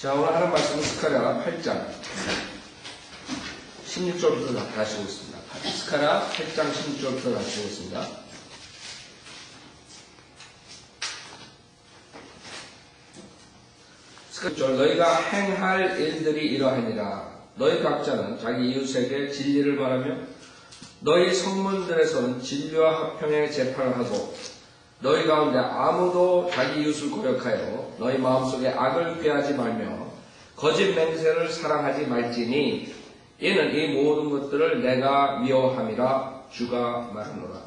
자, 오늘 하는 말씀은 스가랴 8장 16절부터 다시 보겠습니다. 스가랴 8장 16절부터 다시 보겠습니다. 너희가 행할 일들이 이러하니라. 너희 각자는 자기 이웃에게 진리를 말하며 너희 성문들에서는 진리와 합평의 재판을 하고 너희 가운데 아무도 자기 이웃을 거역하여 너희 마음속에 악을 꾀하지 말며 거짓 맹세를 사랑하지 말지니 이는 이 모든 것들을 내가 미워함이라 주가 말하노라.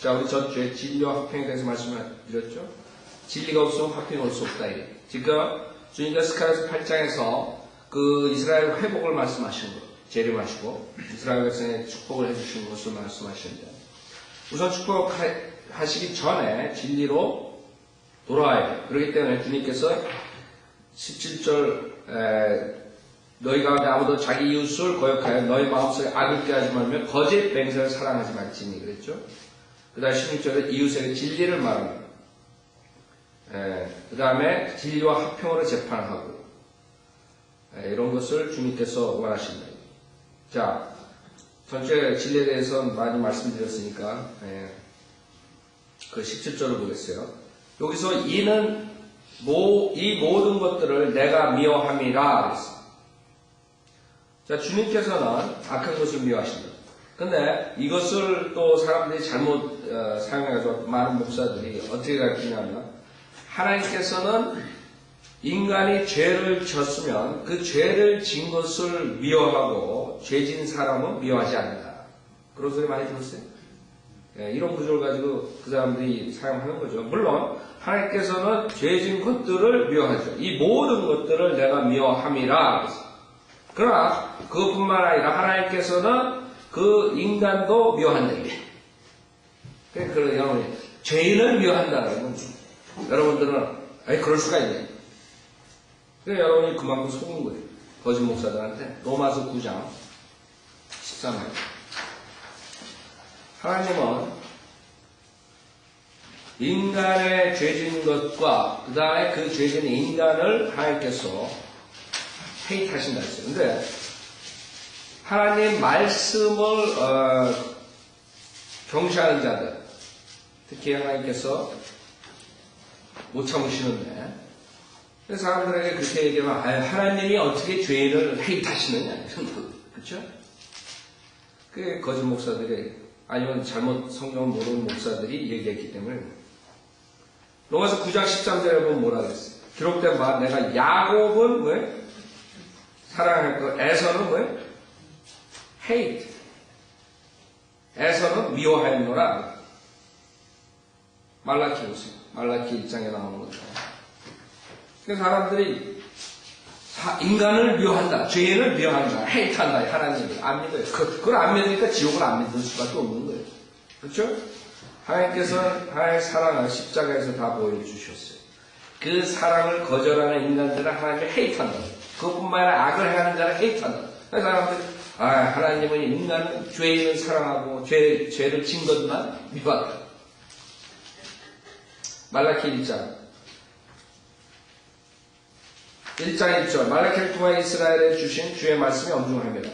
자, 우리 전주에 진리와 합평에 대해서 말씀을 드렸죠. 진리가 없으면 합평이 올 수 없다. 지금 주님께서 스가랴 8장에서 그 이스라엘 회복을 말씀하시는 것, 재림하시고 이스라엘 백성의 축복을 해주시는 것을 말씀하시는데, 우선 축복하시기 전에 진리로 돌아와야 돼요. 그렇기 때문에 주님께서 17절 너희 가운데 아무도 자기 이웃을 거역하여 너희 마음속에 악을 꾀하지 말며 거짓 맹세를 사랑하지 말지니 그랬죠. 그 다음에 16절에 이웃에게 진리를 말합니다. 그 다음에 진리와 합평으로 재판하고 이런 것을 주님께서 원하신다. 자, 전체 진리에 대해서 많이 말씀드렸으니까 그 17절을 보겠어요. 여기서 이는 이 모든 것들을 내가 미워함이라 그랬어요. 자, 주님께서는 악한 것을 미워하신다. 근데 이것을 또 사람들이 잘못 사용해서 많은 목사들이 어떻게 가르치냐면, 하나님께서는 인간이 죄를 졌으면 그 죄를 진 것을 미워하고 죄진 사람은 미워하지 않는다. 그런 소리 많이 들었어요? 이런 구조를 가지고 그 사람들이 사용하는 거죠. 물론 하나님께서는 죄진 것들을 미워하죠. 이 모든 것들을 내가 미워함이라. 그러나 그것뿐만 아니라 하나님께서는 그 인간도 미워한다. 그러니까 여러분이 죄인을 미워한다는 건 여러분들은 그럴 수가 있네. 그러니까 여러분이 그만큼 속은 거예요. 거짓 목사들한테. 로마서 9장 13절. 하나님은 인간의 죄진 것과 그 다음에 그 죄진 인간을 하나님께서 헤이트하신다 했어요. 근데 하나님 말씀을 경시하는 자들, 특히 하나님께서 못 참으시는데, 사람들에게 그렇게 얘기하면 하나님이 어떻게 죄인을 헤이트하시느냐, 그렇죠? 그게 거짓 목사들이 아니면 잘못 성경을 모르는 목사들이 얘기했기 때문에. 로마서 9장 13절에 보면 뭐라 그랬어요? 기록된 바 내가 야곱은 뭐예요? 사랑했고 에서는 뭐예요? hate. 에서는 미워하였노라. 말라키 보세요. 말라키 1장에 나오는 거죠. 그래서 사람들이 인간을 미워한다, 죄인을 미워한다, 헤이트한다, 하나님을 안 믿어요. 그걸 안 믿으니까 지옥을 안 믿을 수밖에 없는 거예요. 그렇죠? 하나님께서는 하나님의 사랑을 십자가에서 다 보여주셨어요. 그 사랑을 거절하는 인간들은 하나님을 헤이트한다. 그것뿐만 아니라 악을 행하는 자를 헤이트한다. 그래서 사람들이 하나님은 인간은 죄인을 사랑하고 죄를 진 것만 미워한다. 말라키 1장 1절 말라키를 통하여 이스라엘에 주신 주의 말씀이 엄중합니다.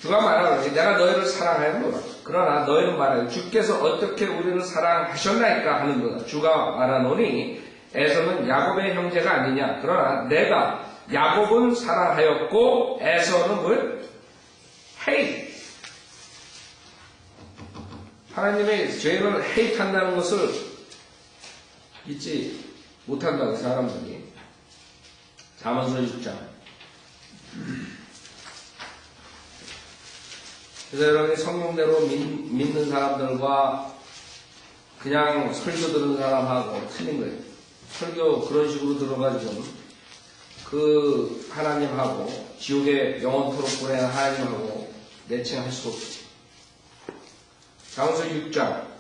주가 말하노니 내가 너희를 사랑하였노라. 그러나 너희는 말하여 주께서 어떻게 우리를 사랑하셨나이까 하는도다. 주가 말하노니 에서는 야곱의 형제가 아니냐. 그러나 내가 야곱은 사랑하였고 에서는 뭐예요? 헤이트. 하나님의 죄를 헤이트한다는 것을 잊지 못한다고 사람들이. 잠언서 6장. 그래서 여러분이 성경대로 믿는 사람들과 그냥 설교 들은 사람하고 틀린 거예요. 설교 그런 식으로 들어가지고 그 하나님하고 지옥에 영원토록 보내는 하나님하고 매칭할 수 없어요. 잠언서 6장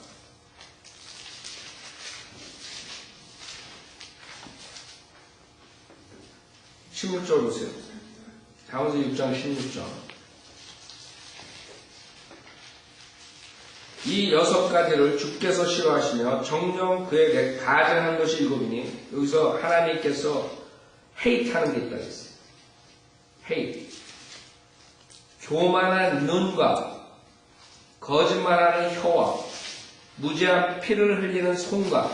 16절 보세요. 잠언서 6장 16절. 이 6가지를 주께서 싫어하시며 정녕 그에게 가증한 것이 7이니, 여기서 하나님께서 헤이트하는 게 있다고 했어요. 헤이트. 교만한 눈과 거짓말하는 혀와 무지한 피를 흘리는 손과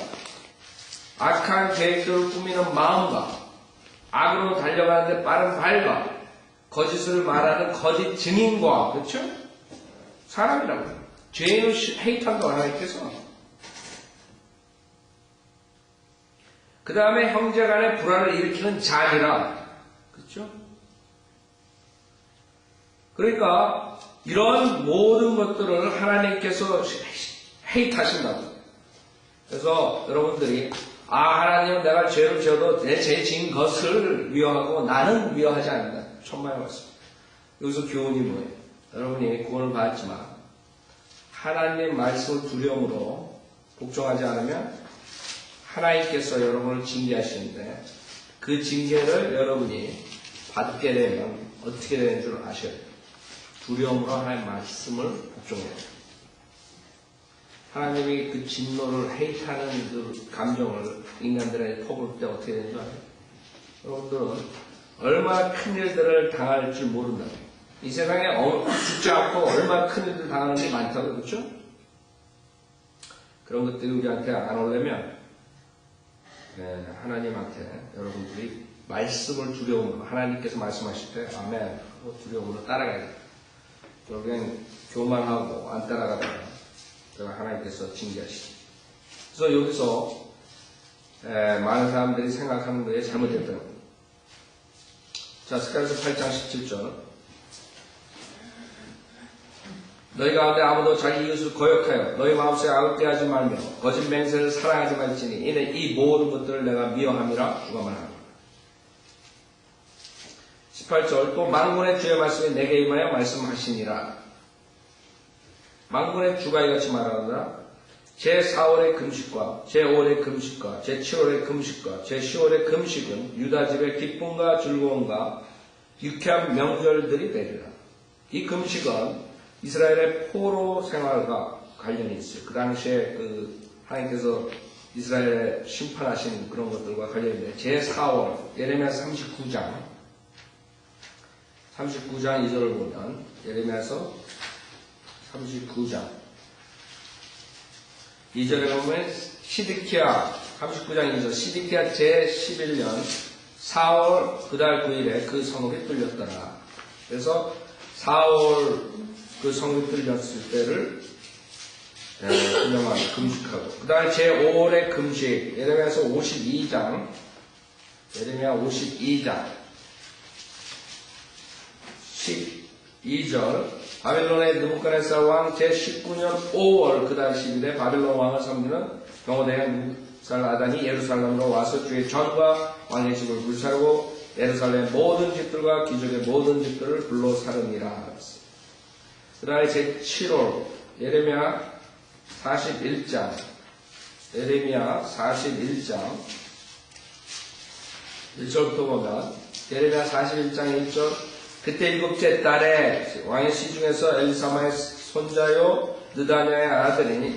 악한 계획들을 꾸미는 마음과 악으로 달려가는데 빠른 발과 거짓을 말하는 거짓 증인과, 그렇죠? 사람이라고. 죄인을 헤이트한다고 하나님께서. 그 다음에 형제간의 불화를 일으키는 자니라. 그렇죠? 그러니까 이런 모든 것들을 하나님께서 헤이트하신다고. 그래서 여러분들이 하나님은 내가 죄를 지어도 내 죄 지은 것을 미워하고 나는 미워하지 않는다. 천만의 말씀. 여기서 교훈이 뭐예요? 여러분이 구원을 받았지만 하나님 말씀을 두려움으로 복종하지 않으면 하나님께서 여러분을 징계하시는데 그 징계를 여러분이 받게 되면 어떻게 되는 줄 아셔야 돼요. 두려움으로 하나님의 말씀을 복종해야 돼요. 하나님이 그 진노를 헤이트하는 그 감정을 인간들에게 퍼볼 때 어떻게 되는 줄 알아요? 여러분들은 얼마나 큰 일들을 당할 줄 모른다. 이 세상에 죽지 않고 얼마나 큰 일들 당하는 게 많다고, 그렇죠? 그런 것들이 우리한테 안 오려면 하나님한테 여러분들이 말씀을 두려움으로 하나님께서 말씀하실 때 아멘 두려움으로 따라가야 돼요. 결국엔 교만하고 안 따라가다가 하나님께서 징계하시죠. 그래서 여기서 많은 사람들이 생각하는 거에 잘못됐다는 거예요. 자, 스가랴서 8장 17절. 너희 가운데 아무도 자기 이웃을 거역하여 너희 마음속에 악을 꾀하지 말며 거짓 맹세를 사랑하지 말지니 이는 이 모든 것들을 내가 미워함이라 주가 말하노라. 18절. 또 만군의 주의 말씀이 내게 임하여 말씀하시니라. 만군의 주가 이같이 말하노라. 제4월의 금식과 제5월의 금식과 제7월의 금식과 제10월의 금식은 유다집의 기쁨과 즐거움과 유쾌한 명절들이 되리라. 이 금식은 이스라엘의 포로 생활과 관련이 있어요. 그 당시에 하나님께서 이스라엘에 심판하신 그런 것들과 관련이 있는데 제4월 예레미야 39장 2절을 보면 예레미야서 39장 2절에 보면 시드키야 39장 2절 시드키야 제11년 4월 그달 9일에 그 성읍이 뚫렸더라. 그래서 4월 그 성읍이 뚫렸을 때를 기념하고 금식하고 그 다음에 제5월의 금식 예레미야서 52장 예레미야 52장 12절 바빌론의 느부갓네살 왕 제19년 5월 그달 10일에 바빌론 왕을 섬기는 경호대장 느부갓네살아단이 예루살렘으로 와서 주의 전과 왕의 집을 불사르고 예루살렘 모든 집들과 기족의 모든 집들을 불러 사르니라. 그 다음에 제7월 예레미야 41장 예레미야 41장 1절부터 보면 예레미야 41장 1절 그때 일곱째 달에 왕의 시중에서 엘리사마의 손자요 느다냐의 아들인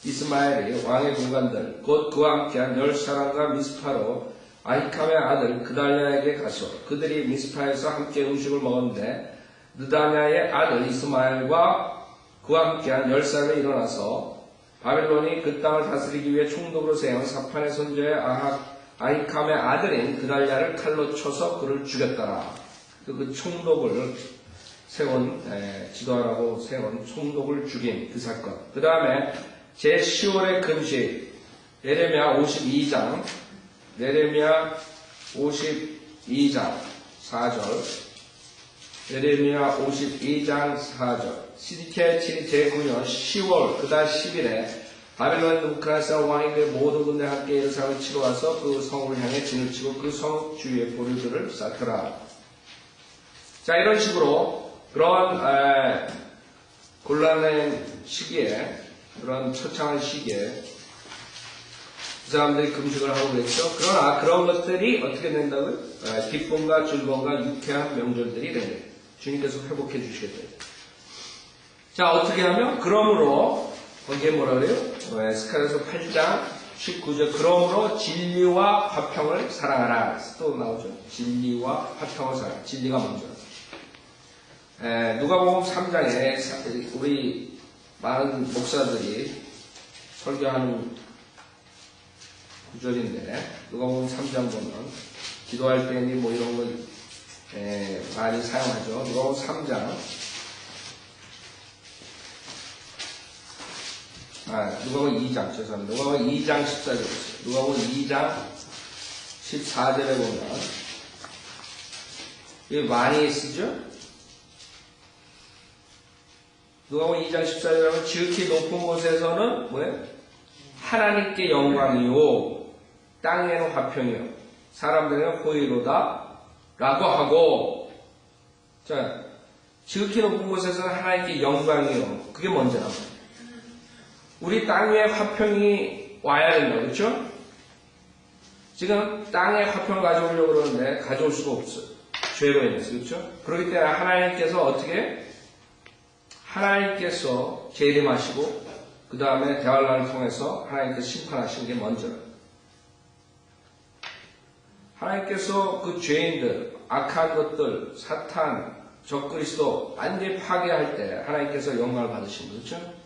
이스마엘이 왕의 군관들 곧 그와 함께한 10사람과 미스파로 아히캄의 아들 그달랴에게 가서 그들이 미스파에서 함께 음식을 먹었는데 느다냐의 아들 이스마엘과 그와 함께한 10사람이 일어나서 바빌론이 그 땅을 다스리기 위해 총독으로 세운 사판의 손자의 아히캄의 아들인 그달랴를 칼로 쳐서 그를 죽였더라. 그 총독을 세운 지도하라고 세운 총독을 죽인 그 사건. 그 다음에 제10월의 금식 예레미야 52장 예레미야 52장 4절 예레미야 52장 4절 시드키야 7이 제9년 10월 그달 10일에 바빌론 느부갓네살 왕이 그 모든 군대 함께 예루살렘을 치러 와서 그 성을 향해 진을 치고 그 성 주위의 보류들을 쌓더라. 자, 이런 식으로 그런 곤란한 시기에 그런 처참한 시기에 그 사람들이 금식을 하고 그랬죠. 그러나 그런 것들이 어떻게 된다고요? 기쁨과 즐거움과 유쾌한 명절들이 되는 거예요. 주님께서 회복해 주시겠다. 자, 어떻게 하면? 그러므로 거기에 뭐라 그래요? 스가랴서 8장 19절. 그러므로 진리와 화평을 사랑하라. 또 나오죠. 진리와 화평을 사랑하라. 진리가 먼저. 누가복음 3장에 우리 많은 목사들이 설교하는 구절인데, 누가복음 3장 보면 기도할 때니 뭐 이런 걸 많이 사용하죠. 누가복음 3장. 누가복음 2장, 죄송합니다. 누가복음 2장 14절 보세요. 누가복음 2장 14절에 보면, 이게 많이 쓰죠? 누가복음 2장 14절에 보면, 지극히 높은 곳에서는, 뭐예요? 하나님께 영광이요, 땅에는 화평이요, 사람들에게는 호의로다, 라고 하고, 자, 지극히 높은 곳에서는 하나님께 영광이요. 그게 먼저 나와요. 우리 땅에 화평이 와야 된다. 그렇죠? 지금 땅에 화평을 가져오려고 그러는데 가져올 수가 없어요. 죄로 인해서. 그렇죠? 그렇기 때문에 하나님께서 어떻게? 하나님께서 재림하시고 그 다음에 대환란을 통해서 하나님께서 심판하시는 게 먼저예요. 하나님께서 그 죄인들, 악한 것들, 사탄, 적그리스도 완전히 파괴할 때 하나님께서 영광을 받으신 거죠.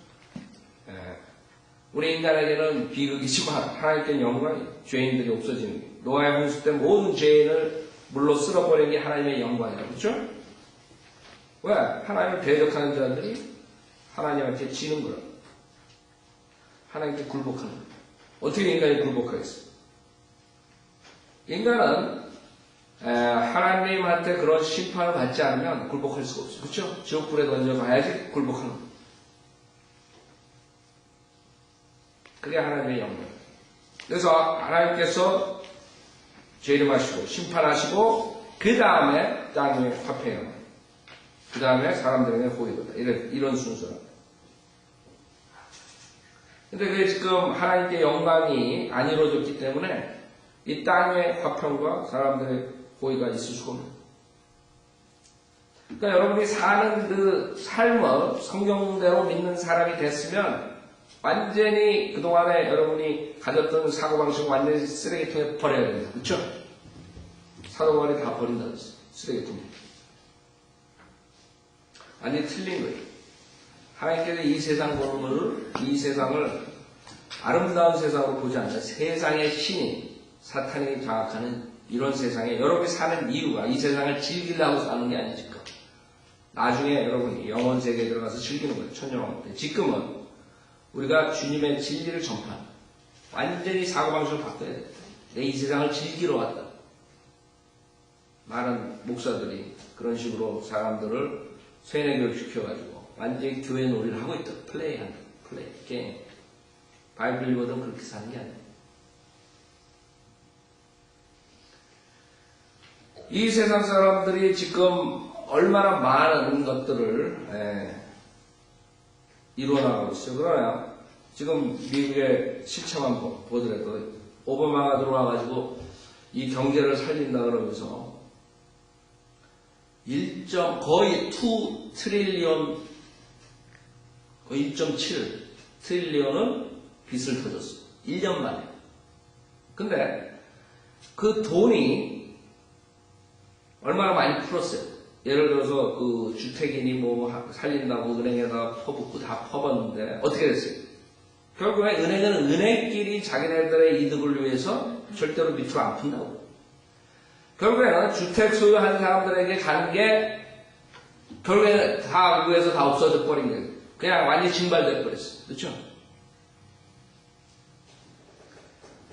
우리 인간에게는 비극이지만 하나님께는 영광이, 죄인들이 없어지는 게, 노아의 홍수 때 모든 죄인을 물로 쓸어버린 게 하나님의 영광이라고. 그렇죠? 왜? 하나님을 대적하는 자들이 하나님한테 지는 거라. 하나님께 굴복하는 거야. 어떻게 인간이 굴복하겠어요? 인간은 하나님한테 그런 심판을 받지 않으면 굴복할 수가 없어요. 그렇죠? 지옥불에 던져봐야지 굴복하는 거예요. 그게 하나님의 영광. 그래서 하나님께서 재림하시고 심판하시고 그 다음에 땅에 화평, 그 다음에 사람들에게 호의로다. 이런 순서라. 근데 그게 지금 하나님께 영광이 안 이루어졌기 때문에 이 땅의 화평과 사람들의 호의가 있을 수가 없는. 그러니까 여러분이 사는 그 삶을 성경대로 믿는 사람이 됐으면 완전히 그동안에 여러분이 가졌던 사고방식 완전히 쓰레기통에 버려야 됩니다. 그렇죠? 사고방식이 다 버린다 그랬어요. 쓰레기통에. 완전히 틀린 거예요. 하나님께서 이 세상 보는 것을, 이 세상을 아름다운 세상으로 보지 않는다. 세상의 신이, 사탄이 장악하는 이런 세상에 여러분이 사는 이유가 이 세상을 즐기려고 사는 게 아니니까. 나중에 여러분이 영원 세계에 들어가서 즐기는 거예요. 천년왕국 때. 지금은 우리가 주님의 진리를 전파한다. 완전히 사고방식을 바꿔야 돼. 내 이 세상을 즐기러 왔다. 많은 목사들이 그런 식으로 사람들을 세뇌교육시켜가지고 완전히 교회 놀이를 하고 있다. 플레이한다. 플레이, 게임. 바이블 읽어도 그렇게 사는 게 아니에요. 이 세상 사람들이 지금 얼마나 많은 것들을 이루어나가고 있어요. 그러나 지금 미국의 실체만 보더라도 오바마가 들어와가지고 이 경제를 살린다 그러면서 거의 2 트릴리언, 거의 1.7 트릴리언은 빚을 터졌어요. 1년 만에. 근데 그 돈이 얼마나 많이 풀었어요. 예를 들어서 그 주택인이 뭐 살린다고 은행에다 퍼붓고 다 퍼봤는데 어떻게 됐어요? 결국에 은행은 은행끼리 자기네들의 이득을 위해서 절대로 밑으로 안 푼다고. 결국에는 주택 소유한 사람들에게 가는 게 결국에는 다 위에서 다 없어져 버린 거예요. 그냥 완전히 증발돼 버렸어요. 그렇죠?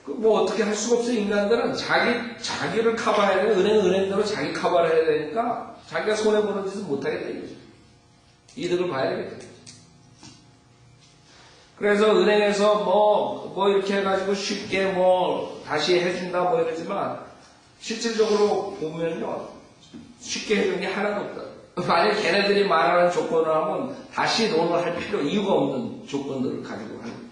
뭐 어떻게 할 수가 없어요. 인간들은 자기를 커버해야 돼요. 은행은 은행대로 자기 커버를 해야 되니까 자기가 손해보는 짓은 못하겠다 이거죠. 이득을 봐야 되겠다. 그래서 은행에서 뭐 이렇게 해가지고 쉽게 뭐 다시 해준다 뭐 이러지만 실질적으로 보면요 쉽게 해준 게 하나도 없다. 만약 걔네들이 말하는 조건을 하면 다시 논을 할 이유가 없는 조건들을 가지고 하는 거예요.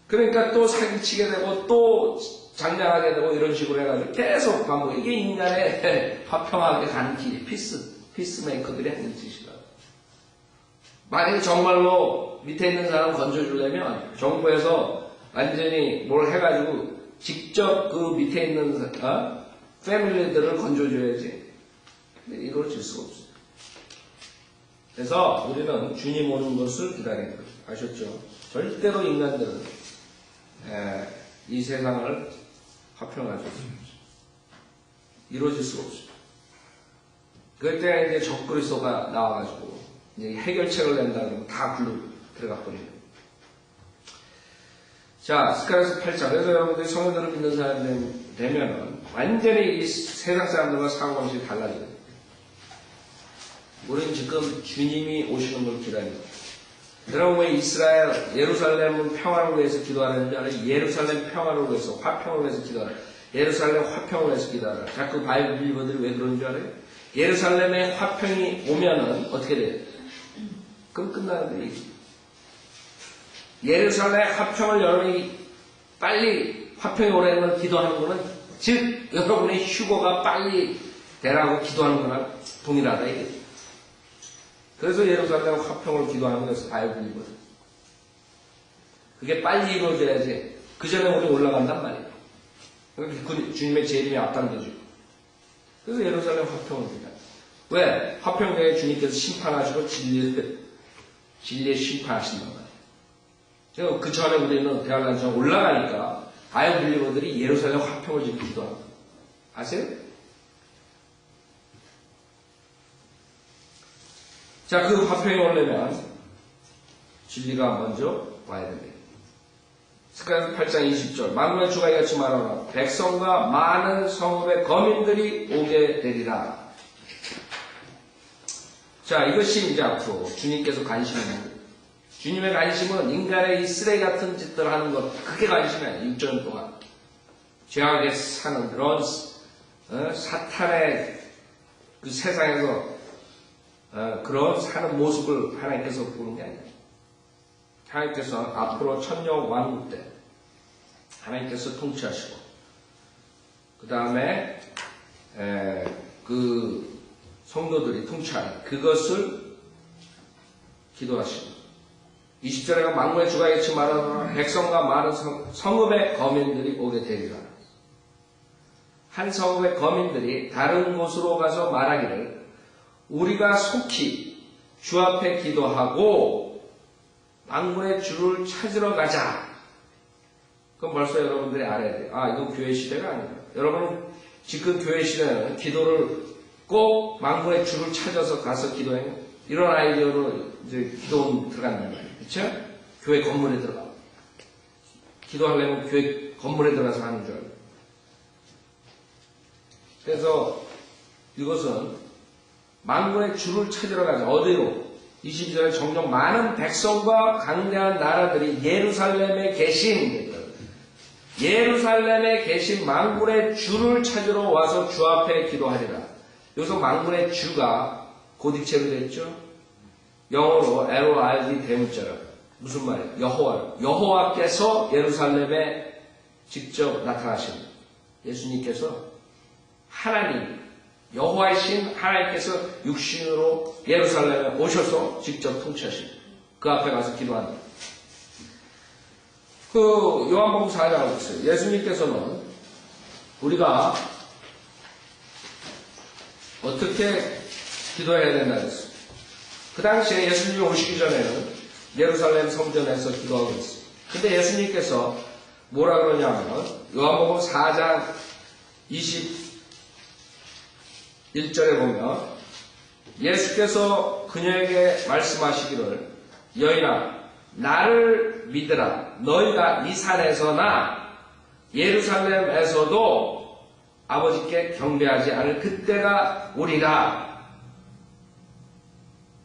그러니까 또 사기치게 되고 또 장난하게 되고 이런 식으로 해가지고 계속 반복. 이게 인간의 화평하게 가는 길이 피스메이커들이 하는 짓이다. 만약에 정말로 밑에 있는 사람 건져주려면 정부에서 완전히 뭘 해가지고 직접 그 밑에 있는 패밀리들을 건져줘야지. 근데 이루어질 수가 없어요. 그래서 우리는 주님 오는 것을 기다리는 거죠. 아셨죠? 절대로 인간들은 이 세상을 화평할 수 없습니다. 이루어질 수가 없어요. 그때 이제 적그리스도가 나와가지고 이제 해결책을 낸다 그러면 다 굴러 들어가 버려요. 자, 스가랴서 8장. 그래서 여러분들이 성령들을 믿는 사람이 되면은 완전히 이 세상 사람들과 사고방식이 달라져요. 우리는 지금 주님이 오시는 걸 기다립니다. 여러분 왜 이스라엘, 예루살렘은 평화를 위해서 기도하는 줄 알아요? 예루살렘 평화를 위해서, 화평을 위해서 기도하라. 예루살렘 화평을 위해서 기도하라. 자꾸 바이블 빌리버들이 왜 그러는 줄 알아요? 예루살렘에 화평이 오면은 어떻게 돼요? 그럼 끝나는 거예요. 예루살렘 화평을 여러분이 빨리 화평이 오라는 걸 기도하는 거는 즉 여러분의 휴거가 빨리 되라고 기도하는 거랑 동일하다 이게. 그래서 예루살렘 화평을 기도하는 것은 바이블이거든. 그게 빨리 이루어져야지. 그 전에 우리 올라간단 말이에요. 그 주님의 재림이 앞당겨지고. 그래서 예루살렘 화평을 기도해요. 왜? 화평대에 주님께서 심판하시고 진리에 심판하신단 말이에요. 그 전에 우리는 대한란처럼 올라가니까 바이블리버들이 예루살렘 화평을 지금 기도합니다. 아세요? 자, 그 화평이 오려면 진리가 먼저 와야 됩니다. 스가랴서 8장 20절. 만군의 주가 이같이 말하노라. 백성과 많은 성읍의 거민들이 오게 되리라. 자, 이것이 이제 앞으로 주님께서 관심입니다. 주님의 관심은 인간의 이 쓰레기 같은 짓들을 하는 것, 그게 관심이에요. 6년 동안. 죄악에 사는 그런 사탄의 그 세상에서 그런 사는 모습을 하나님께서 보는 게 아니에요. 하나님께서 앞으로 천년 왕국 때 하나님께서 통치하시고 그 다음에 그 성도들이 통치하는 그것을 기도하시고 20절에 만군의 주가 이같이 말하노라. 백성과 많은 성읍의 거민들이 오게 되리라. 한 성읍의 거민들이 다른 곳으로 가서 말하기를 우리가 속히 주 앞에 기도하고 만군의 주를 찾으러 가자. 그럼 벌써 여러분들이 알아야 돼요. 아, 이건 교회 시대가 아니에요. 여러분은 지금 교회 시대는 기도를 꼭 만군의 주를 찾아서 가서 기도해요. 이런 아이디어로 이제 기도 들어간단 말이에요. 그쵸? 교회 건물에 들어가. 기도하려면 교회 건물에 들어가서 하는 줄 알아요. 그래서 이것은 만군의 주를 찾으러 가자. 어디로? 22절에 종종 많은 백성과 강대한 나라들이 예루살렘에 계신 예루살렘에 계신 만군의 주를 찾으러 와서 주 앞에 기도하리라. 여기서 만군의 주가 고딕체로 됐죠? 영어로 LORD 대문자라. 무슨 말이에요? 여호와께서 예루살렘에 직접 나타나십니다. 예수님께서 하나님, 여호와이신 하나님께서 육신으로 예루살렘에 오셔서 직접 통치하십니다. 그 앞에 가서 기도한다. 그 요한복음 4장에 하고 있어요. 예수님께서는 우리가 어떻게 기도해야 된다 그랬어요. 그 당시에 예수님이 오시기 전에는 예루살렘 성전에서 기도하고 있어요. 근데 예수님께서 뭐라 그러냐면 요한복음 4장 21절에 보면 예수께서 그녀에게 말씀하시기를 여인아 나를 믿으라. 너희가 이 산에서나 예루살렘에서도 아버지께 경배하지 않을 그때가 오리라.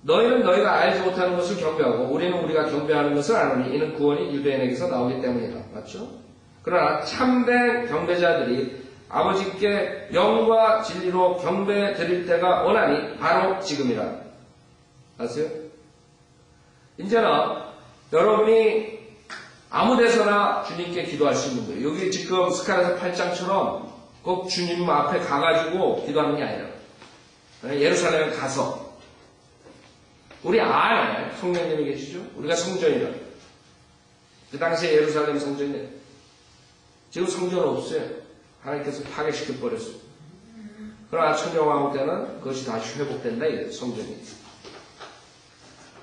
너희는 너희가 알지 못하는 것을 경배하고 우리는 우리가 경배하는 것을 아노니 이는 구원이 유대인에게서 나오기 때문이다. 맞죠? 그러나 참된 경배자들이 아버지께 영과 진리로 경배 드릴 때가 오나니 바로 지금이라. 아세요? 이제는 여러분이 아무 데서나 주님께 기도할 수 있는 거예요. 여기 지금 스가랴서 8장처럼 꼭 주님 앞에 가가지고 기도하는 게 아니라 예루살렘에 가서 우리 안에 성령님이 계시죠? 우리가 성전이라. 그 당시에 예루살렘 성전이에요. 지금 성전 없어요. 하나님께서 파괴시켜버렸어요. 그러나 천정왕후 때는 그것이 다시 회복된다, 이래요, 성전이.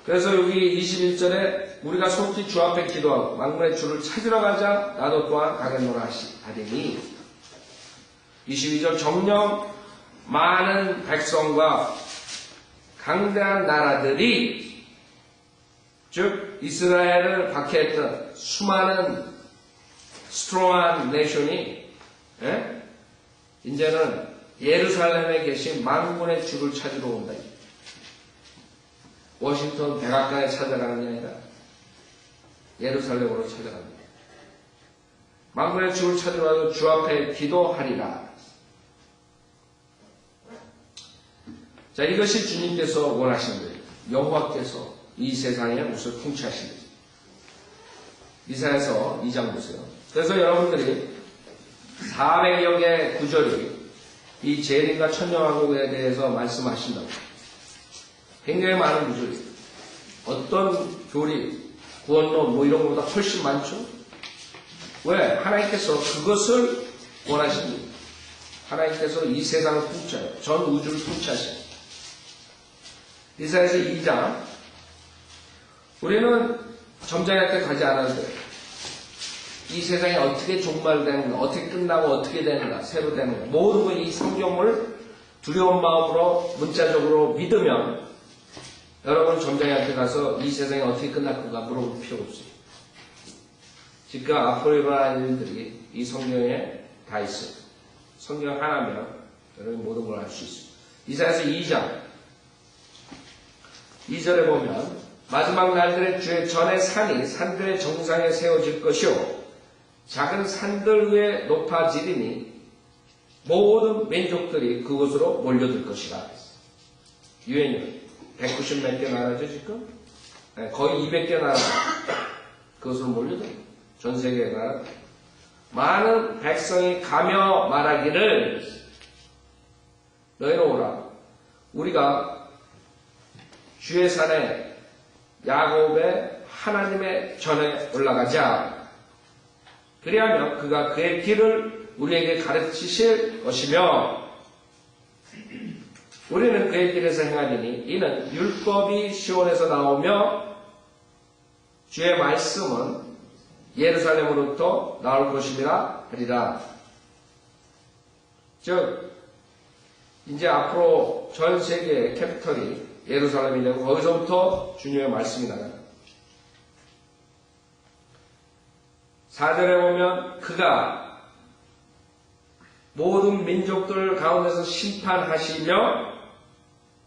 그래서 여기 21절에 우리가 속히 주 앞에 기도하고 만군의 주를 찾으러 가자. 나도 또한 가겠노라 하리니. 22절 정녕 많은 백성과 강대한 나라들이, 즉 이스라엘을 박해했던 수많은 스트롱한 내션이 이제는 예루살렘에 계신 만군의 주를 찾으러 온다. 워싱턴 백악관에 찾아가는 게 아니라 예루살렘으로 찾아갑니다. 만군의 주를 찾으러 와서 주 앞에 기도하리라. 자, 이것이 주님께서 원하시는 거예요. 여호와께서 이 세상에 옷을 통치하신 거죠. 이사야서 2장 보세요. 그래서 여러분들이 400여 개 구절이 이 재림과 천년왕국에 대해서 말씀하신다고. 굉장히 많은 구절이에요. 어떤 교리, 구원론 이런 것보다 훨씬 많죠? 왜? 하나님께서 그것을 원하십니다. 하나님께서 이 세상을 통치해요. 전 우주를 통치하셔요. 이사야서 2장. 우리는 점장한테 가지 않아도 돼요. 이 세상이 어떻게 종말되는가, 어떻게 끝나고 어떻게 되는가, 새로 되는가, 모든 이 성경을 두려운 마음으로 문자적으로 믿으면 여러분 점장한테 가서 이 세상이 어떻게 끝날 건가 물어볼 필요 없어요. 지금 앞으로 일어날 일들이 이 성경에 다 있어요. 성경 하나면 여러분 모든 걸 알 수 있어요. 이사야서 2장 2절에 보면 마지막 날들의 주의 전의 산이 산들의 정상에 세워질 것이요 작은 산들 위에 높아지리니 모든 민족들이 그곳으로 몰려들 것이라. 유엔이 190 몇 개 나라죠 지금? 네, 거의 200개 나라 그것으로 몰려들. 전 세계 나라. 많은 백성이 가며 말하기를 너희는 오라. 우리가 주의 산에 야곱의 하나님의 전에 올라가자. 그리하면 그가 그의 길을 우리에게 가르치실 것이며 우리는 그의 길에서 행하리니 이는 율법이 시온에서 나오며 주의 말씀은 예루살렘으로부터 나올 것임이라 하리라. 즉 이제 앞으로 전 세계의 캐피털이 예루살렘이 되고 거기서부터 주님의 말씀이 나가요. 4절에 보면 그가 모든 민족들 가운데서 심판하시며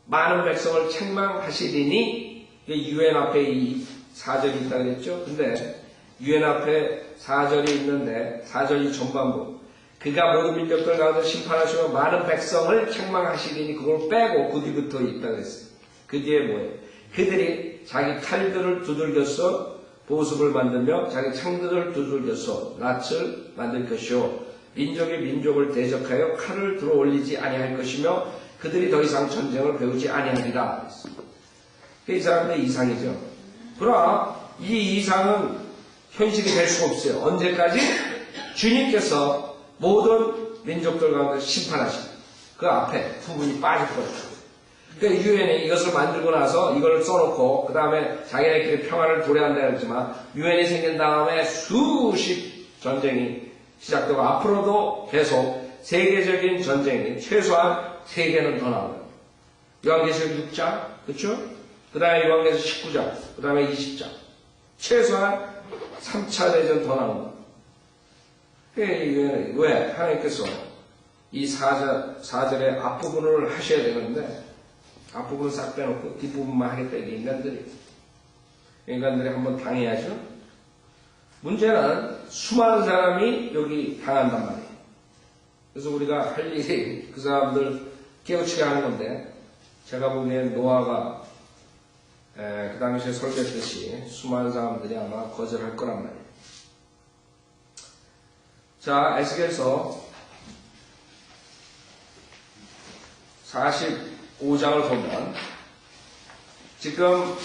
많은 백성을 책망하시리니 유엔 앞에 이 4절이 있다고 그랬죠. 근데 유엔 앞에 4절이 있는데 4절이 전반부 그가 모든 민족들 가운데 심판하시며 많은 백성을 책망하시리니 그걸 빼고 그 뒤부터 있다고 했어요. 그 뒤에 뭐예요? 그들이 자기 칼들을 두들겨서 보습을 만들며 자기 창들을 두들겨서 낯을 만들 것이요 민족이 민족을 대적하여 칼을 들어올리지 아니할 것이며 그들이 더 이상 전쟁을 배우지 아니하리라. 이 사람들의 이상이죠. 그러나 이 이상은 현실이 될 수 없어요. 언제까지? 주님께서 모든 민족들 가운데 심판하십니다. 그 앞에 부분이 빠져버렸어요. 그러니까 유엔이 이것을 만들고 나서 이걸 써놓고 그 다음에 자기네끼리 평화를 도래한다 했지만 유엔이 생긴 다음에 수십 전쟁이 시작되고 앞으로도 계속 세계적인 전쟁이 최소한 3개는 더 나와요. 요한계시록 6장, 그렇죠? 그 다음에 요한계시록 19장, 그 다음에 20장. 최소한 3차 대전 더 나옵니다. 왜? 하나님께서 이 4절의 앞부분을 하셔야 되는데 앞부분은 싹 빼놓고 뒷부분만 하겠다. 이게 인간들이 한번 당해야죠. 문제는 수많은 사람이 여기 당한단 말이에요. 그래서 우리가 할 일이 그 사람들 깨우치게 하는 건데 제가 보기엔 노아가 그 당시에 설계했듯이 수많은 사람들이 아마 거절할 거란 말이에요. 자, 에스겔서 45장을 보면 지금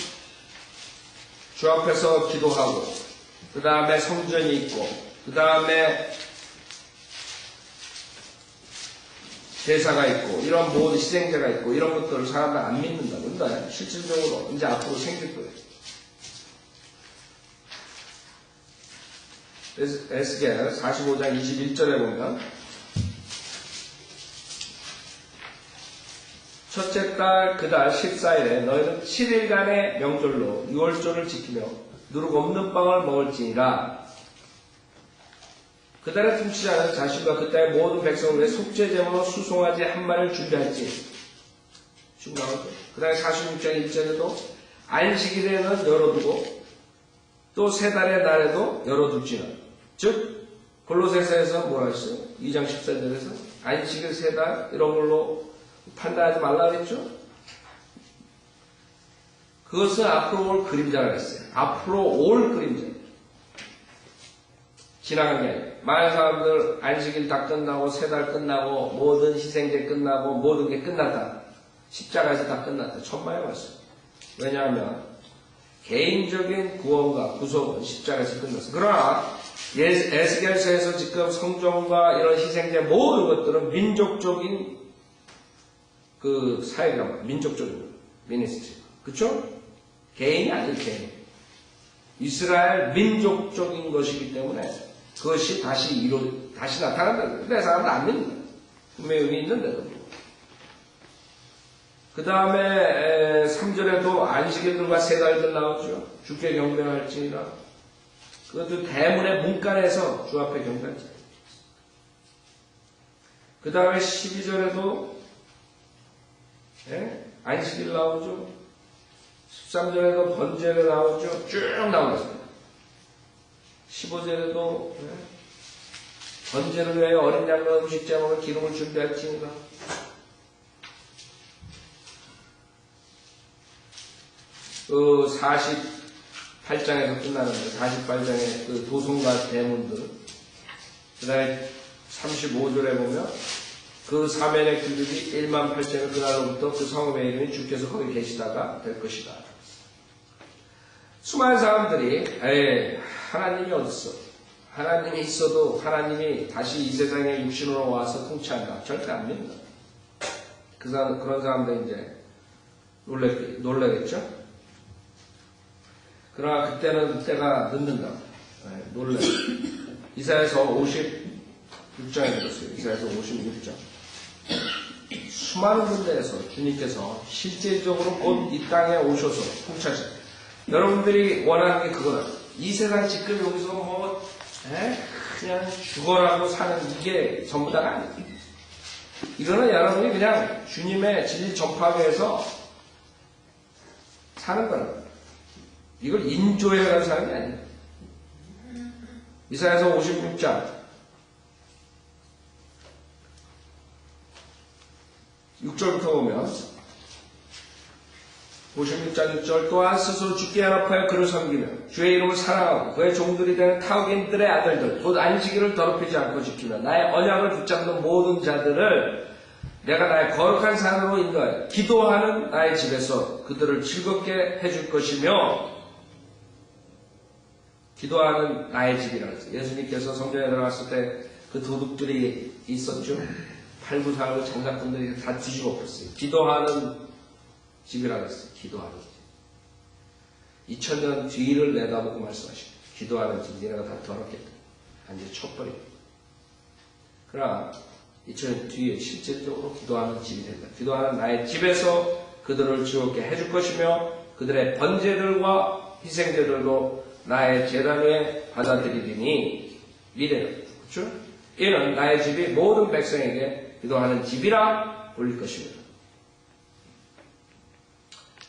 주 앞에서 기도하고, 그 다음에 성전이 있고, 그 다음에 제사가 있고, 이런 모든 희생제가 있고, 이런 것들을 사람들 안 믿는다. 근데 실질적으로 이제 앞으로 생길 거예요. 에스겔 45장 21절에 보면, 첫째 달 그 달 14일에 너희는 7일간의 명절로 유월절을 지키며 누룩 없는 빵을 먹을지니라. 그달에 틈치지 않은 자신과 그달의 모든 백성을 위해 속죄제물로 수송아지 한 마리를 준비할지. 그다음에 46장 1절에도 안식일에는 열어두고 또 세 달의 날에도 열어둘지는. 즉 골로새서에서 뭐라 했어요? 2장 14절에서 안식일 세 달 이런 걸로 판단하지 말라 그랬죠? 그것은 앞으로 올 그림자라 그랬어요. 앞으로 올 그림자. 지나간 게 아니에요. 많은 사람들 안식일 다 끝나고 세 달 끝나고 모든 희생제 끝나고 모든 게 끝났다. 십자가에서 다 끝났다. 천만에 왔어요. 왜냐하면 개인적인 구원과 구속은 십자가에서 끝났어요. 그러나 에스겔서에서 지금 성전과 이런 희생제 모든 것들은 민족적인 그 사회가 민족적인 미니스트리. 그쵸? 개인이 아니에요, 개인. 이스라엘 민족적인 것이기 때문에 그것이 다시 나타난다. 근데 사람들 안 믿는다. 분명히 의미 있는데도. 그 다음에 3절에도 안식일들과 세 달들 나오죠. 주께 경배할지니라. 그것도 대문의 문간에서 주 앞에 경배할지. 그 다음에 12절에도 안식일 나오죠. 13절에도 번제가 나오죠. 쭉 나오겠습니다. 15절에도 번제를 위하여 어린 양과 음식제물로 기름을 준비할지니라. 그 48장에서 끝나는데 48장의 그 도성과 대문들, 그 다음에 35절에 보면 그 사면의 길들이 1만 8천을 그날로부터 그 성읍의 이름이 주께서 거기 계시다가 될 것이다. 수많은 사람들이 하나님이 어딨어? 하나님이 있어도 하나님이 다시 이 세상에 육신으로 와서 통치한다. 절대 안 믿는다. 그런 사람들 이제 놀라겠죠? 그러나 그때는 때가 늦는다. 놀래. 이사야서 56장에 들었어요. 이사야서 56장. 수많은 군데에서 주님께서 실질적으로 곧 이 땅에 오셔서 통치하실. 여러분들이 원하는 게 그거다. 이 세상 지금 여기서 그냥 죽어라고 사는 이게 전부 다가 아니에요. 이거는 여러분이 그냥 주님의 진리 전파하기 위해서 사는 거라고. 이걸 인조해가는 사람이 아니에요. 이사야서 56장 6절부터 보면 56장 6절 또한 스스로 주께 연합하여 그를 섬기며 주의 이름을 사랑하고 그의 종들이 되는 타국인들의 아들들 곧 안식일을 더럽히지 않고 지키며 나의 언약을 붙잡는 모든 자들을 내가 나의 거룩한 산으로 인도하여 기도하는 나의 집에서 그들을 즐겁게 해줄 것이며. 기도하는 나의 집이라 했어요. 예수님께서 성전에 들어갔을 때 그 도둑들이 있었죠. 팔고 살고 장사꾼들이 다 뒤집어 엎었어요. 기도하는 집이라 했어요. 기도하는 집. 2000년 뒤를 내다보고 말씀하시고 기도하는 집. 니네가 다 더럽겠다. 완전히 촛불이에요. 그러나 2000년 뒤에 실질적으로 기도하는 집이 된다. 기도하는 나의 집에서 그들을 즐겁게 해줄 것이며 그들의 번제들과 희생제들도 나의 제단 위에 받아들이리니 미래는. 그렇죠? 이는 나의 집이 모든 백성에게 기도하는 집이라 불릴 것입니다.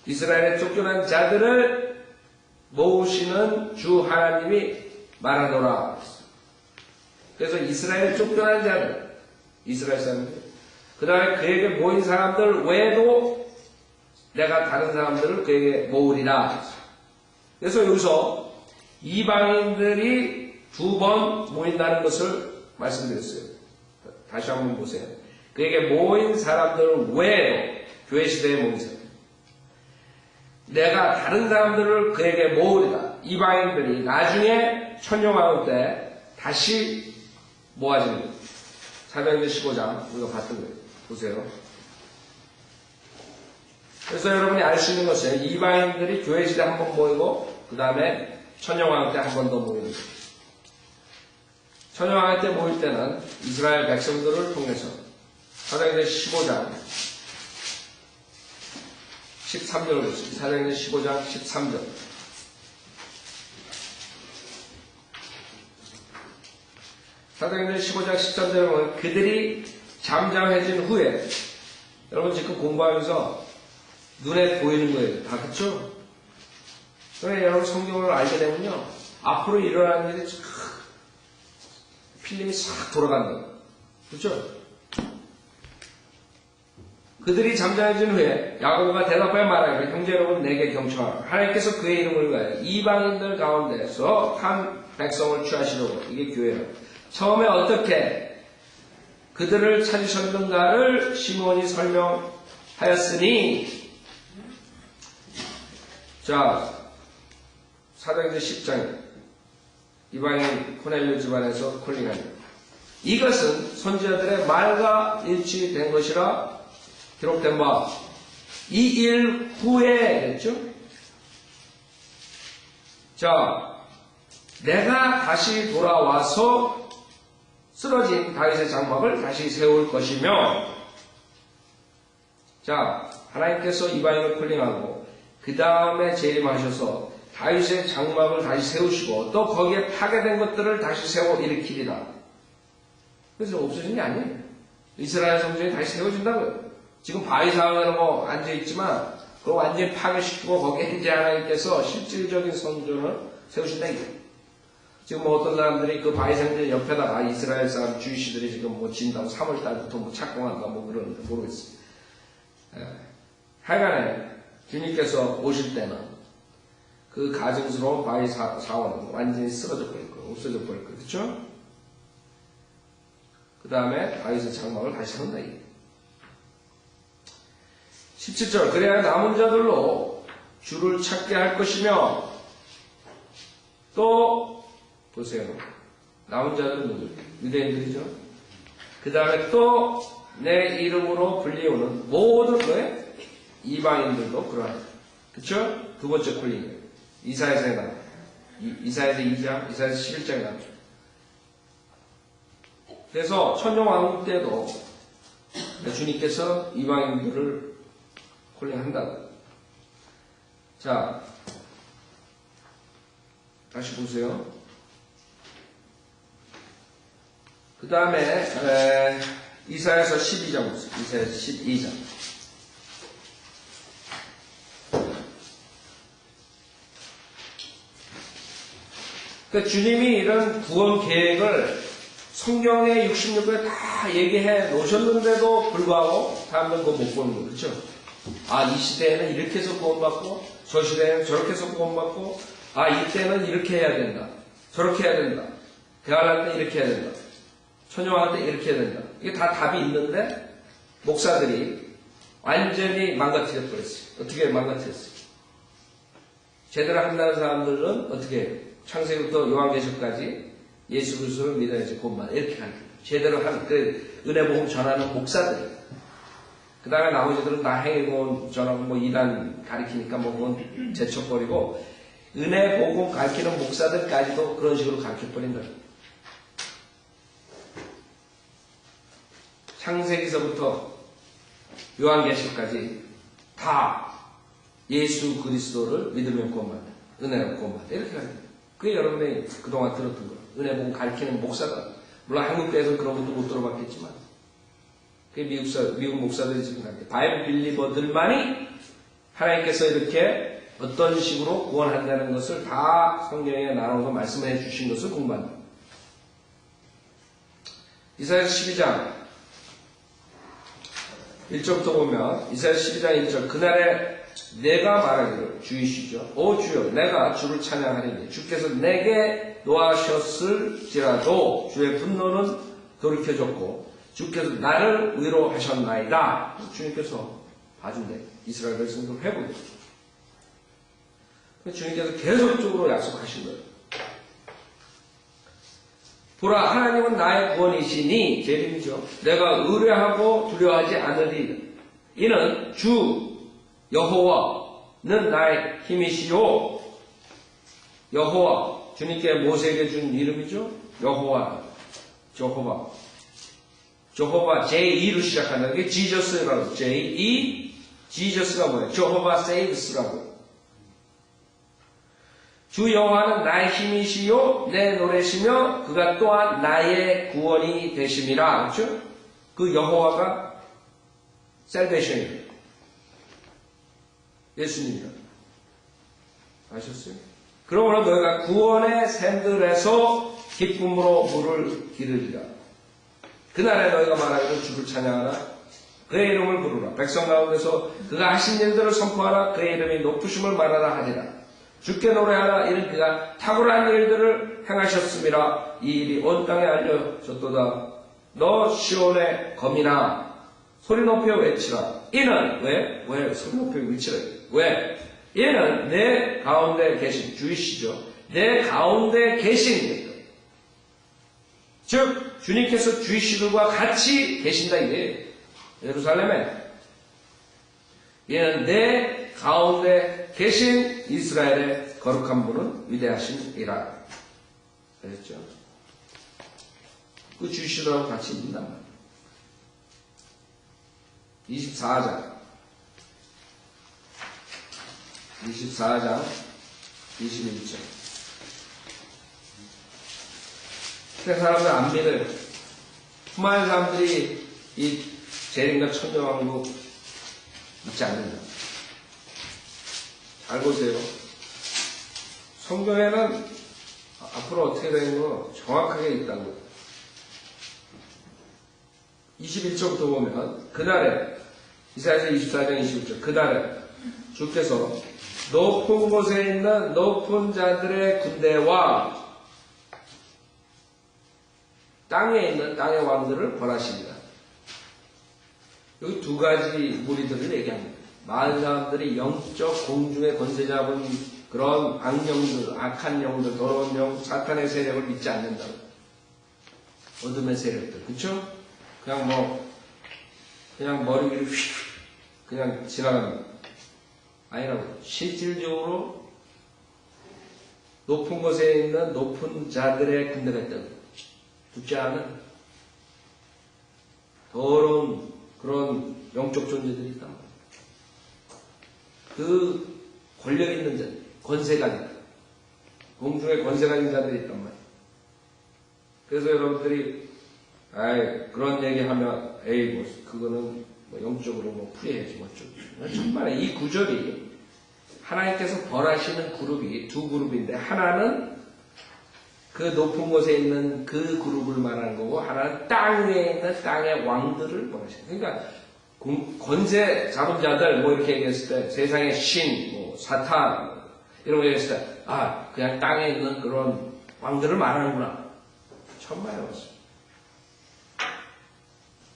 이스라엘의 쫓겨난 자들을 모으시는 주 하나님이 말하노라. 그래서 이스라엘 쫓겨난 자들, 이스라엘 사람들, 그 다음에 그에게 모인 사람들 외에도 내가 다른 사람들을 그에게 모으리라. 그래서 여기서 이방인들이 2번 모인다는 것을 말씀드렸어요. 다시 한번 보세요. 그에게 모인 사람들 외에도 교회 시대에 모인 사람. 내가 다른 사람들을 그에게 모으리라. 이방인들이 나중에 천년왕국 때 다시 모아지는 거예요. 사도행전 15장 우리가 봤던 거예요. 보세요. 그래서 여러분이 알 수 있는 것은 이방인들이 교회 시대 한 번 모이고 그 다음에 천년왕국 때 한 번 더 모이는 거예요. 천년왕국 때 모일 때는 이스라엘 백성들을 통해서 사도행전 15장 13절을 보십시오. 사도행전 15장 13절. 사도행전 15장 13절에 보면 그들이 잠잠해진 후에, 여러분 지금 공부하면서 눈에 보이는 거예요. 다 그쵸? 그러니까 여러분 성경을 알게 되면요, 앞으로 일어나는 일이 필름이 싹 돌아간다. 그쵸? 그들이 잠잠해진 후에 야고보가 대답하여 말하기를 형제 여러분 내게 경청하라. 하나님께서 그의 이름을 위하여 이방인들 가운데서 한 백성을 취하시려고. 이게 교회라. 처음에 어떻게 그들을 찾으셨는가를 시몬이 설명하였으니, 자, 사도행전 10장 이방인 코넬료 집안에서 콜링하니 이것은 선지자들의 말과 일치된 것이라 기록된 바 이 일 후에 했죠. 자, 내가 다시 돌아와서 쓰러진 다윗의 장막을 다시 세울 것이며, 자, 하나님께서 이방인을 콜링하고 그 다음에 재림하셔서 다윗의 장막을 다시 세우시고 또 거기에 파괴된 것들을 다시 세워 일으키리라. 그래서 없어진 게 아니에요. 이스라엘 성전이 다시 세워진다고요. 지금 바위상으로 앉아있지만 그걸 완전히 파괴시키고 거기에 이제 하나님께서 실질적인 성전을 세우신다 이거예요. 지금 뭐 어떤 사람들이 그 바위상전 옆에다가 이스라엘 사람 주이시들이 지금 뭐 진다고 3월달부터 뭐 착공한다 뭐 그러는데 모르겠어요. 하여간에 주님께서 오실 때는 그 가증스러운 바위 사원은 완전히 쓰러져 버릴 거예요. 없어져 버릴 거예요. 그렇죠? 그 다음에 다윗의 장막을 다시 세운다 이게. 17절 그래야 남은 자들로 주를 찾게 할 것이며, 또 보세요. 남은 자들은 누구예요? 유대인들이죠. 그 다음에 또 내 이름으로 불리우는 모든 거에 이방인들도 그러하다. 그쵸? 두 번째 콜링이에요. 이사야서에 나와요. 이사야서 2장, 이사야서 11장에 나오죠. 그래서 천년왕국 때도 주님께서 이방인들을 콜링한다고. 자, 다시 보세요. 그 다음에 이사야서 12장 보세요. 이사야서 12장. 그러니까 주님이 이런 구원 계획을 성경의 66에 다 얘기해 놓으셨는데도 불구하고 사람들은 그거 못 보는 거예요. 그렇죠? 아, 이 시대에는 이렇게 해서 구원받고 저 시대에는 저렇게 해서 구원받고, 아, 이때는 이렇게 해야 된다, 저렇게 해야 된다, 대환할 때 이렇게 해야 된다, 천년왕국 때 이렇게 해야 된다. 이게 다 답이 있는데 목사들이 완전히 망가뜨려 버렸어요. 어떻게 망가뜨렸어요? 제대로 한다는 사람들은 어떻게 해요? 창세기부터 요한계시록까지 예수 그리스도를 믿어야지 곧만 이렇게 하는 거예요. 제대로 하는, 그 은혜복음 전하는 목사들이. 그 다음에 나머지들은 다 행위복음 전하고 뭐 이단 가리키니까 뭐 그건 제쳐버리고 은혜복음 가르치는 목사들까지도 그런 식으로 가르쳐버린다. 창세기서부터 요한계시록까지 다 예수 그리스도를 믿으면 구원받는다, 은혜로 구원받는다, 이렇게 하는 거예요. 그게 여러분이 그동안 들었던 거예요. 은혜복음 가르치는 목사다. 물론 한국교회에서는 그런 것도 못 들어봤겠지만 그게 미국 목사들이 지금 가르쳐요. 바이블 빌리버들만이 하나님께서 이렇게 어떤 식으로 구원한다는 것을 다 성경에 나눠서 말씀해 주신 것을 공부한다. 이사야서 12장 1절부터 보면, 이사야서 12장 1절 그날에 내가 말하기를, 주이시죠. 오 주여, 내가 주를 찬양하리니 주께서 내게 노하셨을지라도 주의 분노는 돌이켜졌고 주께서 나를 위로하셨나이다. 주님께서 봐준대. 이스라엘 백성들 회복해. 주님께서 계속적으로 약속하신 거예요. 보라, 하나님은 나의 구원이시니, 재림이죠. 내가 의뢰하고 두려워하지 않으리. 이는 주 여호와는 나의 힘이시요. 여호와, 주님께 모세에게 준 이름이죠. 여호와, 저호바. 저호바 J-E로 시작한다. 그게 지저스라고. J-E, 지저스가 뭐예요? 저호바 세이브스라고. 주 여호와는 나의 힘이시요 내 노래시며 그가 또한 나의 구원이 되심이라. 그렇죠? 그 여호와가 셀베이션이에요. 예수님이라. 아셨어요? 그러므로 너희가 구원의 샘들에서 기쁨으로 물을 기르리라. 그날에 너희가 말하기를 주를 찬양하라. 그의 이름을 부르라. 백성 가운데서 그가 하신 일들을 선포하라. 그의 이름이 높으심을 말하라 하리라. 주께 노래하라. 이는 그가 탁월한 일들을 행하셨음이라. 이 일이 온 땅에 알려졌도다. 너 시온의 거민아 소리 높여 외치라. 이는 왜 소리 높여 외치라. 왜? 이는 내 가운데 계신 주이시죠. 내 가운데 계신 즉 주님께서 주이시들과 같이 계신다 이게 예루살렘에. 이는 내 가운데 계신 이스라엘의 거룩한 분은 위대하시니라. 그랬죠. 그 주이시들하고 같이 있는단 말이에요. 24장 21절. 사람들 안 믿어요. 수많은 사람들이 이 재림과 천년왕국 믿지 않는다. 잘 보세요. 성경에는 앞으로 어떻게 되는 거 정확하게 있다고. 21절부터 보면 그날에 이사야서 24장 21절 그날에 주께서 높은 곳에 있는 높은 자들의 군대와 땅에 있는 땅의 왕들을 벌하십니다. 여기 두 가지 무리들을 얘기합니다. 많은 사람들이 영적 공중의 권세 잡은 그런 악령들, 악한 영들, 더러운 영, 사탄의 세력을 믿지 않는다고. 어둠의 세력들, 그쵸? 그냥 머리 위로 휙, 그냥 지나가는 거. 아니라고. 실질적으로 높은 곳에 있는 높은 자들의 군대가 있다고. 듣지 않은 더러운 그런 영적 존재들이 있단 말이에요. 그 권력 있는 자들, 권세 가진, 공중에 권세 가진 자들이 있단 말이에요. 그래서 여러분들이 그런 얘기하면 그거는 영적으로 풀이해야지 정말 이 구절이 하나님께서 벌하시는 그룹이 두 그룹인데 하나는 그 높은 곳에 있는 그 그룹을 말하는 거고 하나는 땅 위에 있는 땅의 왕들을 벌하시는. 그러니까 권세 잡은 자들 이렇게 얘기했을 때 세상의 신, 사탄 이런 거 얘기했을 때 그냥 땅에 있는 그런 왕들을 말하는구나. 처음 말해봤어요.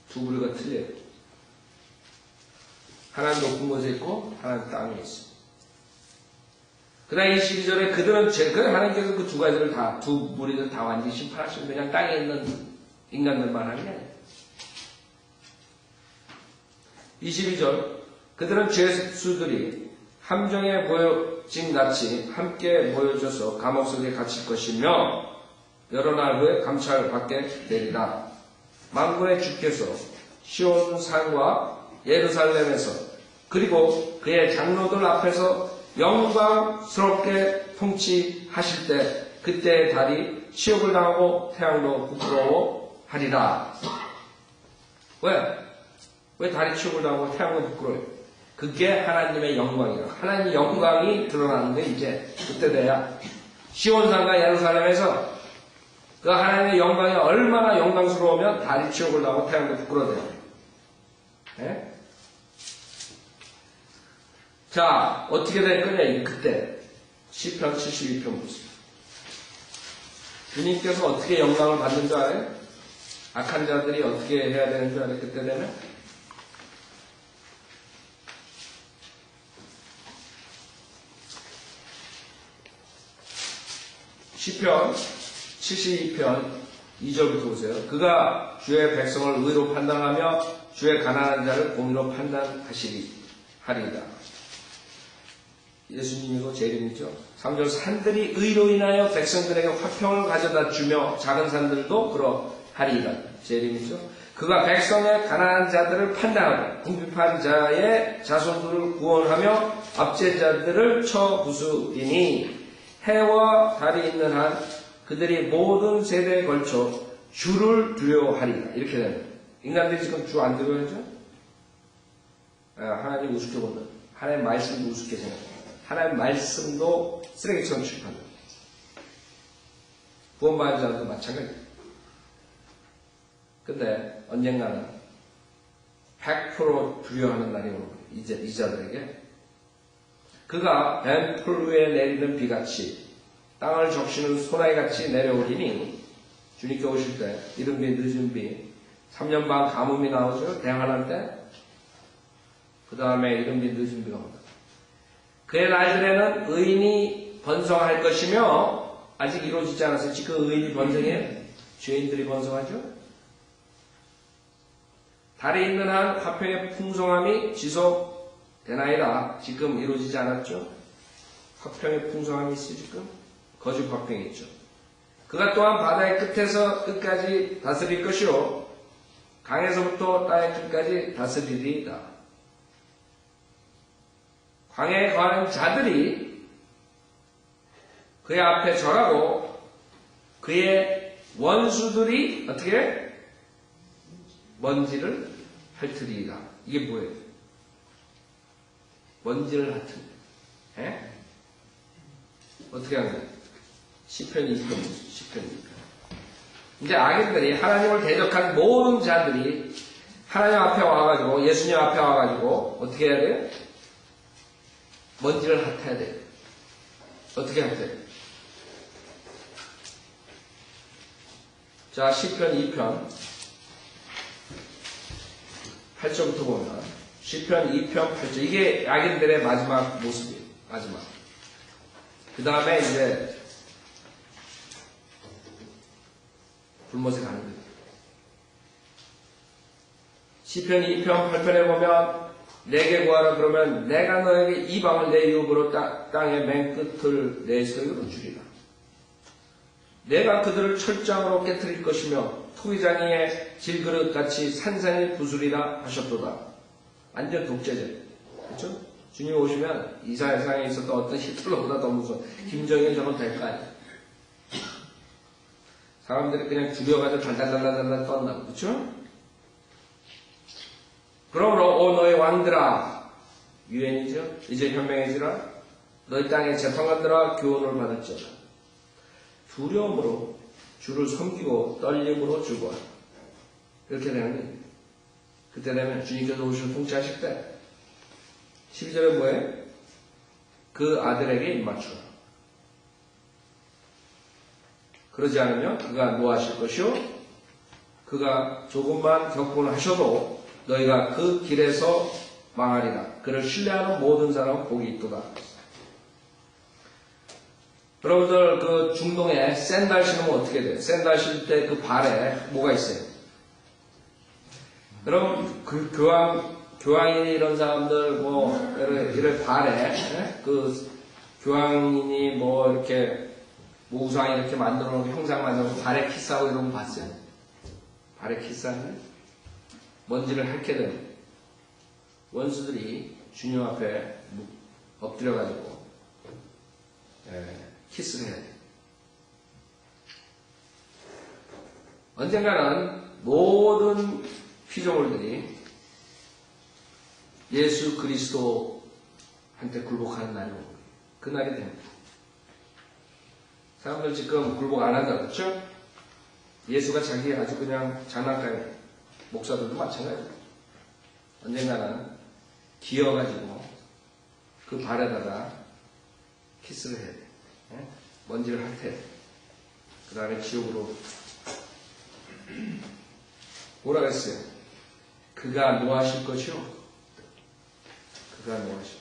두 부류가 틀려요. 하나는 높은 곳에 있고 하나는 땅에 있습니다. 그 다음 22절에 그들은 하나님께서 그 두 가지를 두 무리들 다 완전히 심판하시면 그냥 땅에 있는 인간들만 하는 게 아니에요. 22절 그들은 죄수들이 함정에 모여진 같이 함께 모여져서 감옥 속에 갇힐 것이며 여러 날 후에 감찰받게 되리라. 만군의 주께서 시온 산과 예루살렘에서 그리고 그의 장로들 앞에서 영광스럽게 통치하실 때 그때의 달이 치욕을 당하고 태양도 부끄러워하리라. 왜 달이 치욕을 당하고 태양도 부끄러워요? 그게 하나님의 영광이야. 하나님의 영광이 드러나는데 이제 그때 돼야 시온산과 예루살렘에서 그 하나님의 영광이 얼마나 영광스러우면 달이 치욕을 당하고 태양도 부끄러워져요. 네? 자, 어떻게 될 거냐, 그때. 시편 72편 보세요. 주님께서 어떻게 영광을 받는 줄 알아요? 악한 자들이 어떻게 해야 되는 줄 알아요? 그때 되면? 시편 72편 2절부터 보세요. 그가 주의 백성을 의로 판단하며 주의 가난한 자를 공의로 판단하리이다. 예수님이고 제 이름이죠. 3절 산들이 의로 인하여 백성들에게 화평을 가져다 주며 작은 산들도 그러하리이다. 제 이름이죠. 그가 백성의 가난한 자들을 판단하고 궁핍한 자의 자손들을 구원하며 압제자들을 쳐 부수리니 해와 달이 있는 한 그들이 모든 세대에 걸쳐 주를 두려워하리라. 이렇게 되는 인간들이 지금 주 안 두려워하죠? 하나님 우습게 본다. 하나님 말씀도 우습게 생각한다. 하나님 말씀도 쓰레기처럼 취급한다. 구원받은 자도 마찬가지다. 근데 언젠가는 100% 두려워하는 날이 오는 거예요. 이 자들에게. 그가 뱀풀 위에 내리는 비같이 땅을 적시는 소나기같이 내려오리니 주님께 오실 때 이른 비 늦은 비 3년 반 가뭄이 나오죠. 대환란 때. 그 다음에 이른 비 늦은 비가 온다. 그의 날들에는 의인이 번성할 것이며 아직 이루어지지 않았어요. 지금 의인이 번성해요. 죄인들이 번성하죠. 달에 있는 한 화평의 풍성함이 지속되나이다. 지금 이루어지지 않았죠. 화평의 풍성함이 있어요. 지금 거짓 화평이 있죠. 그가 또한 바다의 끝에서 끝까지 다스릴 것이요 강에서부터 땅의 끝까지 다스리리이다. 광야에 거하는 자들이 그의 앞에 절하고 그의 원수들이 어떻게 먼지를 핥으리이다. 이게 뭐예요? 먼지를 핥은. 에? 어떻게 하는 거예요? 시편 2편. 이제 악인들이 하나님을 대적한 모든 자들이 하나님 앞에 와가지고 예수님 앞에 와가지고 어떻게 해야 돼요? 먼지를 핥아야 돼요. 어떻게 핥아요? 자, 시편 2편 8절부터 보면 시편 2편 8절 이게 악인들의 마지막 모습이에요. 마지막. 그 다음에 이제 불못에 가는 거예요. 시편 2편 8편에 보면 내게 구하라 그러면 내가 너에게 이방을 내 유업으로 땅의 맨 끝을 내 소유로 주리라. 내가 그들을 철장으로 깨뜨릴 것이며 토기장이의 질그릇같이 산산히 부수리라 하셨도다. 완전 독재자. 그렇죠? 주님 오시면 이 세상에 있었던 어떤 히틀러보다 더 무서운 김정일 저건 될 거 아니에요. 사람들이 그냥 죽여가지고 달달달달달 떤다고. 그렇죠? 그러므로 오 너희 왕들아 유엔이죠. 이제 현명해지라. 너희 땅의 재판관들아 교훈을 받을지어다. 두려움으로 주를 섬기고 떨림으로 주고 이렇게 되는 거예요. 그때 되면 주님께서 오셔서 통치하실 때 12절에 뭐예요? 그 아들에게 입맞추라. 그러지 않으면 그가 노하실 것이요 그가 조금만 격분하셔도 너희가 그 길에서 망하리라. 그를 신뢰하는 모든 사람은 복이 있도다. 여러분들 그 중동에 샌들 신으면 어떻게 돼요? 샌들 신을 때 그 발에 뭐가 있어요? 여러분 그 교황인이 이런 사람들 뭐 이런 발에 그 교황인이 뭐 이렇게 뭐 우상 이렇게 만들어 놓은 형상 만들어 놓은 발에 키스하고 이런 거 봤어요? 발에 키스하는 먼지를 핥게 되는 원수들이 주님 앞에 엎드려 가지고 키스를 해야 돼요. 언젠가는 모든 피조물들이 예수 그리스도한테 굴복하는 날이 오는 거예요. 그 날이 됩니다. 사람들 지금 굴복 안 한다, 그렇죠? 예수가 자기 아주 그냥 장난감이에요. 목사들도 마찬가지예요. 언젠가는 기어가지고 그 발에다가 키스를 해야 돼요. 먼지를 핥아야 돼요. 그 다음에 지옥으로 뭐라 그랬어요? 그가 노하실 것이요. 그가 노하실 것이요.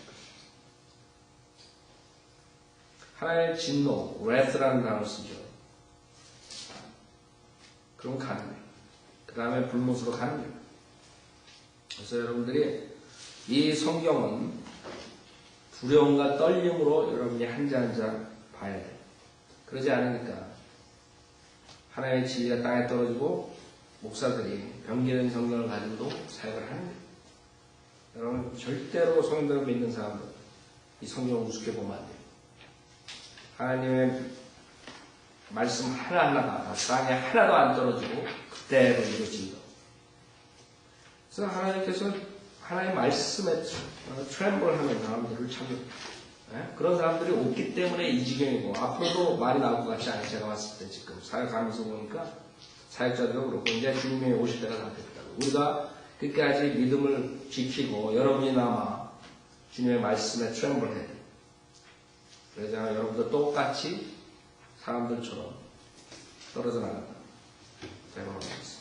하나의 진노, wrath라는 단어를 쓰죠. 그럼 가능해요. 그 다음에 불못으로 가는 거예요. 그래서 여러분들이 이 성경은 두려움과 떨림으로 여러분이 한 자 한 자 봐야 돼요. 그러지 않으니까 하나님의 진리가 땅에 떨어지고 목사들이 변기된 성경을 가지고도 사역을 하는 거예요. 여러분 절대로 성경을 믿는 사람들 이 성경을 우습게 보면 안 돼요. 하나님의 말씀 하나하나가 땅에 하나도 안 떨어지고 그대로 이루어진다. 그래서 하나님께서 하나님의 말씀에 트램블하는 사람들을 참 그런 사람들이 없기 때문에 이 지경이고 앞으로도 말이 나올 것 같지 않아요. 제가 봤을 때 지금 사역하면서 보니까 사역자들도 그렇고 이제 주님이 오실 때가 다 됐다고. 우리가 끝까지 믿음을 지키고 여러분이 남아 주님의 말씀에 트램블해야 돼요. 그래서 여러분도 똑같이 사람들처럼 떨어져 나간다. 제가 말하겠습니다.